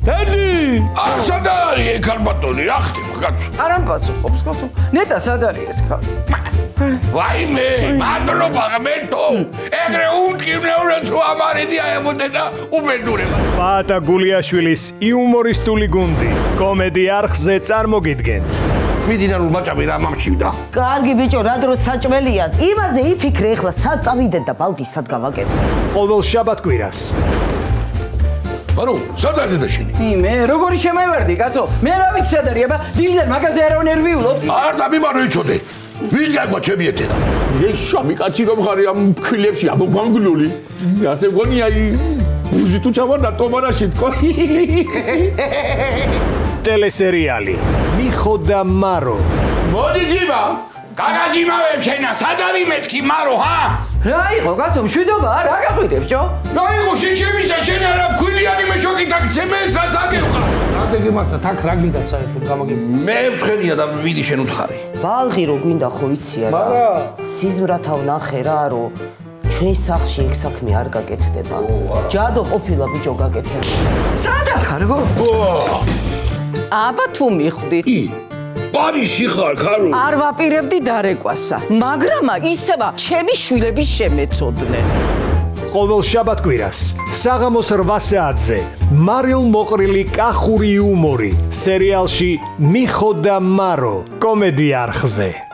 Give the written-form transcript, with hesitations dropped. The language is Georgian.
დედი! სად არის ქალბატონი, რა ხდება, კაცო? არ ამბაცობს, კაცო. ნეტა სად არის ეს ქალი? ვაიმე, მადლობა მეთო. ეგრე უმტკივნეულად რო ამარიდი აებოდენა უბედურება. პაატა გულიაშვილის იუმორისტული გუნდი კომედი არხზე წარმოგიდგენთ. მიდინარულ ბაჭამი რა მომჩივდა. კარგი ბიჭო, რა დროს საჭმელია. იმაზე იფიქრე ახლა სად წავიდეთ და ბალკი სად გავაკეთო. ყოველ შაბათ-კვირას. ანუ, სად არის დაშინი? მე როგორი შემევარდი, კაცო? მე რა ვიცი სად არის, აბა დილიდან მაგაზე არავინ არ ვიულობ. არ დამიმარო იცოდე. ვინ გაიგვა ჩემი ეთერა? ეს შამი კაცი რომ ხარი ამ ქვილებში ამოგანგლული. ასე გონია ბუზი თუ ჩავარდა ტომარაში თქო. ტელესერიალი მიხო და მარო. მოდი ჯიმა. გაგაჯიმავებ შენა, სად არის მეთქი მარო, ჰა? რა იყო, კაცო, მშვიდობა, რა გაყვირებ, ჯო? რა იყო შეჩემისა, შენ არა ქვილიანი მეშოკი დაგცემე სასაგებხა. რადგან მაგთა თაქ რა გინდა საერთოდ გამაგები? მე მცხენია და მიდი შენ უთხარი. ბალღი რო გვინდა ხო იცია რა. ციზმრათა ვნახე რა რომ ჩვენ სახლში ეგ საქმე არ გაკეთდება. ჯადო ყოფილა ბიჭო გაკეთება. სად ხარ გო? აბა თუ მიხვდით. პარიზში ხარ, ხარო? არ ვაპირებდი დარეკვასა, მაგრამ ისევა ჩემი შვილები შემეცოდნენ. ყოველ შაბათ-კვირას საღამოს 8 საათზე მარილ მოყრილი კახური იუმორი სერიალში მიხო და მარო კომედი არხზე.